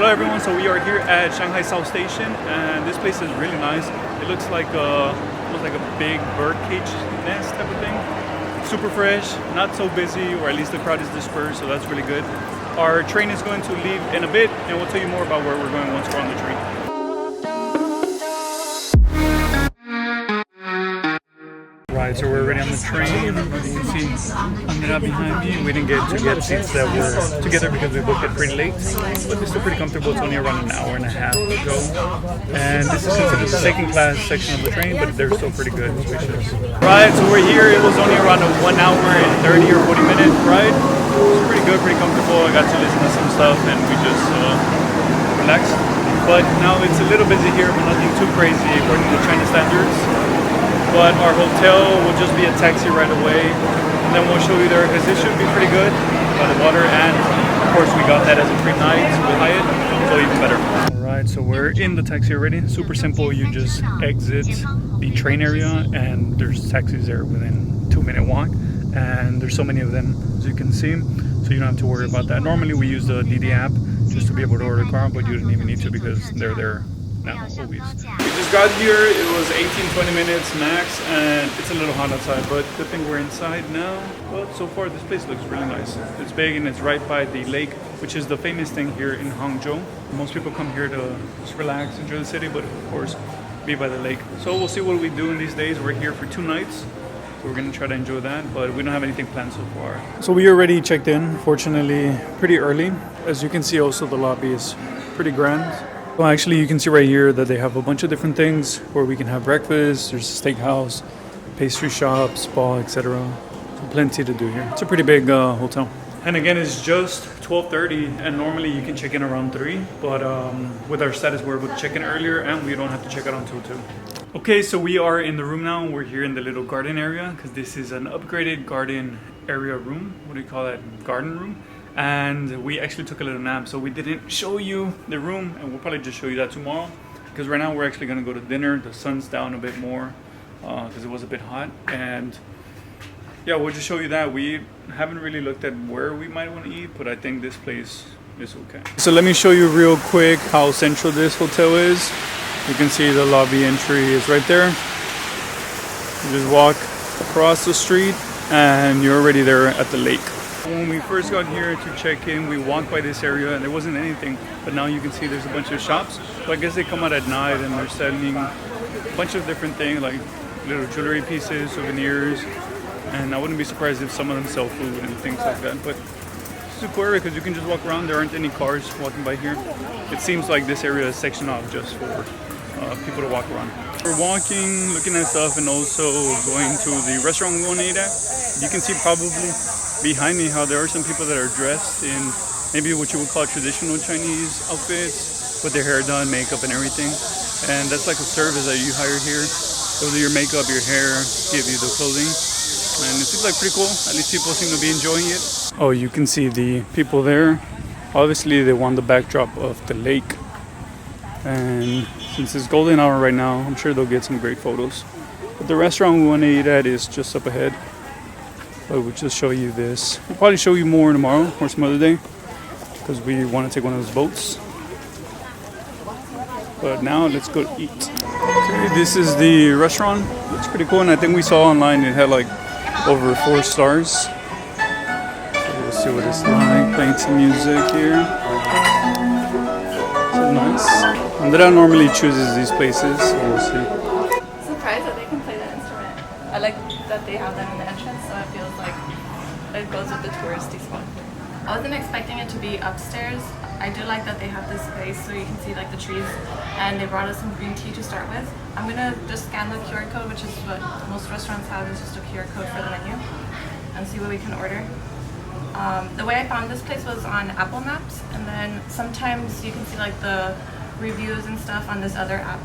Hello everyone, so we are here at Shanghai South Station and this place is really nice. It looks like almost like a big bird cage nest type of thing. Super fresh, not so busy, or at least the crowd is dispersed, so that's really good. Our train is going to leave in a bit and we'll tell you more about where we're going once we're on the train. Right, so we're already on the train. You can see Andrea behind me. We didn't get seats that were together because we booked it pretty late, but it's still pretty comfortable. It's only around an hour and a half to go. And this is considered the second class section of the train, but they're still pretty good and spacious. Right, so we're here. It was only around a 1 hour and 30 or 40 minute ride. It was pretty good, pretty comfortable. I got to listen to some stuff and we just relaxed. But now it's a little busy here, but nothing too crazy according to China standards. But our hotel will just be a taxi right away, and then we'll show you there because this should be pretty good by the water, and of course we got that as a free night with Hyatt, so even better. Alright, so we're in the taxi already. Super simple, you just exit the train area and there's taxis there within 2-minute walk, and there's so many of them as you can see, so you don't have to worry about that. Normally we use the DD app just to be able to order a car, but you didn't even need to because they're there now, always. We just got here, it was 18-20 minutes max, and it's a little hot outside, but good thing we're inside now. But so far this place looks really nice. It's big and it's right by the lake, which is the famous thing here in Hangzhou. Most people come here to just relax, enjoy the city, but of course be by the lake. So we'll see what we do in these days. We're here for 2 nights, so we're gonna try to enjoy that, but we don't have anything planned so far. So we already checked in, fortunately pretty early. As you can see, also the lobby is pretty grand. Well, actually, you can see right here that they have a bunch of different things where we can have breakfast. There's a steakhouse, pastry shop, spa, etc. So plenty to do here. It's a pretty big hotel. And again, it's just 12:30, and normally you can check in around 3. But with our status, we're able to check in earlier, and we don't have to check out until 2. Okay, so we are in the room now. We're here in the little garden area because this is an upgraded garden area room. What do you call that? Garden room. And we actually took a little nap, so we didn't show you the room, and we'll probably just show you that tomorrow because right now we're actually going to go to dinner. The sun's down a bit more because it was a bit hot, and yeah, we'll just show you that. We haven't really looked at where we might want to eat, but I think this place is okay. So let me show you real quick how central this hotel is. You can see the lobby entry is right there. You just walk across the street and you're already there at the lake. When we first got here to check in, we walked by this area and there wasn't anything, but now you can see there's a bunch of shops. So I guess they come out at night and they're selling a bunch of different things like little jewelry pieces, souvenirs, and I wouldn't be surprised if some of them sell food and things like that. But it's a cool area because you can just walk around. There aren't any cars walking by here. It seems like this area is sectioned off just for people to walk around. We're walking, looking at stuff, and also going to the restaurant we want to eat at. You can see probably behind me how there are some people that are dressed in maybe what you would call traditional Chinese outfits with their hair done, makeup and everything, and that's like a service that you hire here. They'll do your makeup, your hair, give you the clothing, and it seems like pretty cool. At least people seem to be enjoying it. Oh, you can see the people there. Obviously they want the backdrop of the lake, and since it's golden hour right now, I'm sure they'll get some great photos. But the restaurant we want to eat at is just up ahead. But we'll just show you this. We'll probably show you more tomorrow or some other day because we want to take one of those boats. But now let's go eat. Okay, this is the restaurant. Looks pretty cool, and I think we saw online it had like over 4 stars. So we'll see what it's like. Playing some music here. So nice. Andrea normally chooses these places, so we'll see. Surprised that they can play that instrument. I like that they have them in the entrance, so it feels like it goes with the touristy spot. I wasn't expecting it to be upstairs. I do like that they have this space so you can see like the trees, and they brought us some green tea to start with. I'm gonna just scan the QR code, which is what most restaurants have, is just a QR code for the menu, and see what we can order. The way I found this place was on Apple Maps, and then sometimes you can see like the reviews and stuff on this other app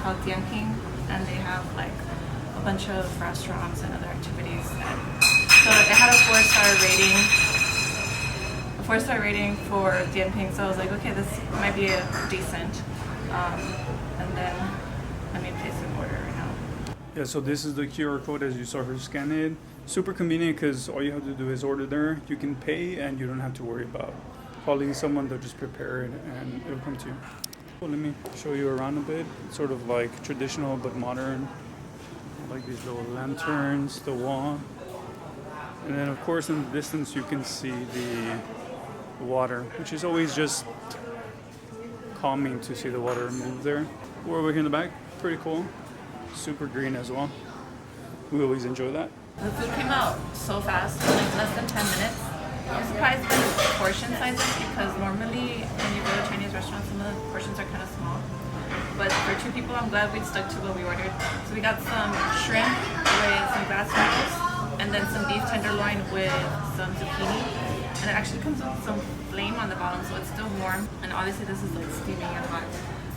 called Dianping, and they have like a bunch of restaurants and other activities. And so it had a 4-star rating for Dianping, so I was like, okay, this might be a decent. And then let me place an order right now. Yeah, so this is the QR code as you saw her scan it. Super convenient because all you have to do is order there. You can pay and you don't have to worry about Probably someone that just prepare it and it'll come to you. Well, let me show you around a bit. It's sort of like traditional but modern. Like these little lanterns, the wall. And then of course in the distance you can see the water, which is always just calming to see the water move there. We're over here in the back, pretty cool. Super green as well. We always enjoy that. The food came out so fast, like less than 10 minutes. I'm surprised by the portion sizes because normally when you go to Chinese restaurants, some of the portions are kind of small. But for 2 people, I'm glad we stuck to what we ordered. So we got some shrimp with some grass noodles, and then some beef tenderloin with some zucchini. And it actually comes with some flame on the bottom, so it's still warm. And obviously this is like steaming and hot.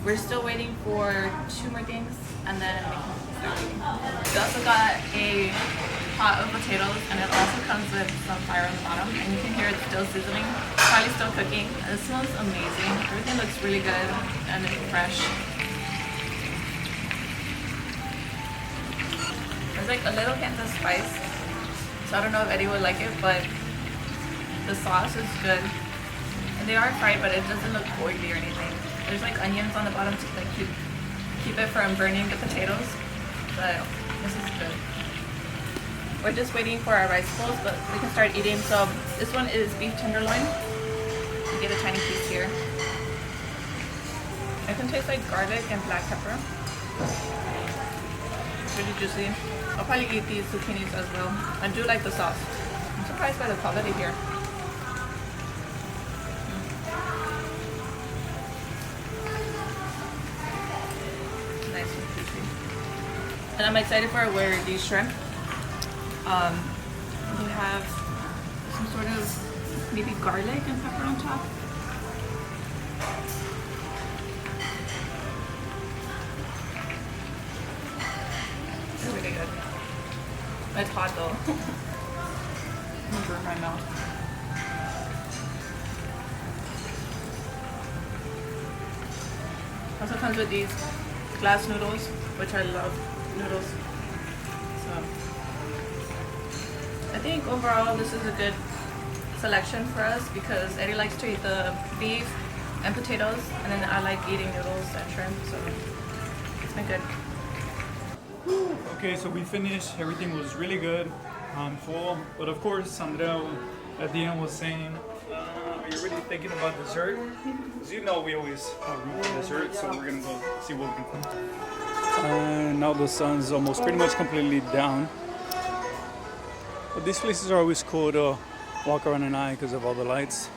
We're still waiting for 2 more things, and then we can start eating. We also got a pot of potatoes, and it also comes with some fire on the bottom, and you can hear it still sizzling, probably still cooking. And it smells amazing. Everything looks really good and it's fresh. There's like a little hint of spice, so I don't know if Eddie would like it, but the sauce is good. And they are fried, but it doesn't look oily or anything. There's like onions on the bottom to like keep it from burning the potatoes, but this is good. We're just waiting for our rice bowls, but we can start eating. So this one is beef tenderloin. You get a tiny piece here. It can taste like garlic and black pepper. It's really juicy. I'll probably eat these zucchinis as well. I do like the sauce. I'm surprised by the quality here. Nice and juicy. And I'm excited for where these shrimp. They have some sort of maybe garlic and pepper on top. It's really good. It's hot though. I'm gonna burn my mouth. Also comes with these glass noodles, which I love noodles. So I think overall this is a good selection for us because Eddie likes to eat the beef and potatoes, and then I like eating noodles and shrimp, so it's been good. Okay, so we finished. Everything was really good. I'm full. But of course, Andrea at the end was saying, are you really thinking about dessert? Because you know we always have room for dessert, so we're going to go see what we can find. And now the sun's almost pretty much completely down. But these places are always cool to walk around at night because of all the lights.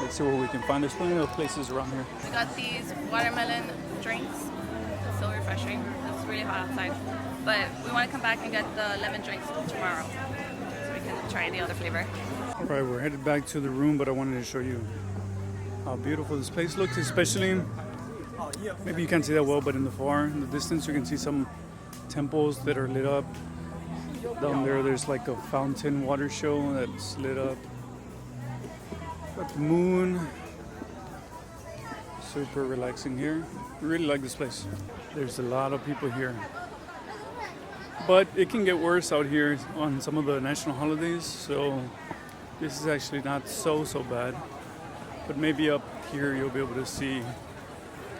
Let's see what we can find. There's plenty of places around here. We got these watermelon drinks. So refreshing. It's really hot outside. But we want to come back and get the lemon drinks tomorrow so we can try the other flavor. Alright, we're headed back to the room, but I wanted to show you how beautiful this place looks, especially, maybe you can't see that well, but in the far, in the distance, you can see some temples that are lit up. Down there, there's like a fountain water show that's lit up. Got the moon. Super relaxing here. I really like this place. There's a lot of people here. But it can get worse out here on some of the national holidays, so this is actually not so bad. But maybe up here you'll be able to see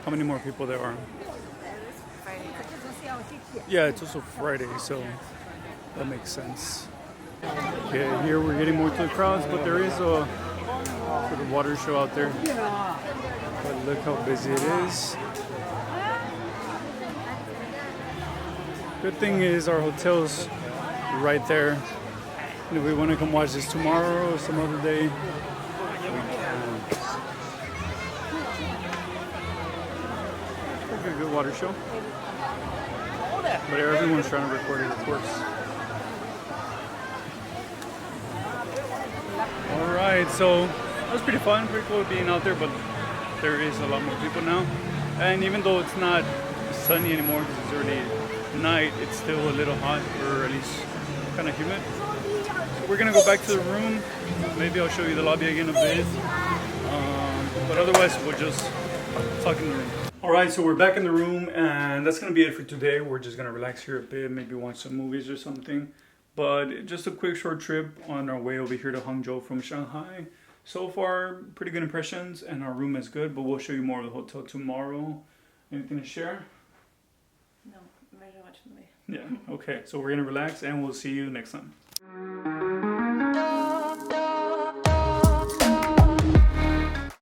how many more people there are. Yeah, it's also Friday, so that makes sense. Okay, here we're getting more to the crowds, but there is a sort of water show out there. But look how busy it is. Good thing is our hotel's right there. And if we want to come watch this tomorrow or some other day, we can. Like a good water show. But everyone's trying to record it, of course. Alright, so that was pretty fun, pretty cool being out there, but there is a lot more people now. And even though it's not sunny anymore because it's already night, it's still a little hot, or at least kind of humid. So we're gonna go back to the room. Maybe I'll show you the lobby again a bit. But otherwise, we'll just talk in the room. Alright, so we're back in the room, and that's gonna be it for today. We're just gonna relax here a bit, maybe watch some movies or something. But just a quick short trip on our way over here to Hangzhou from Shanghai. so far, pretty good impressions, and our room is good, but we'll show you more of the hotel tomorrow. Anything to share? No, very much for me. Yeah, okay, so we're gonna relax, and we'll see you next time.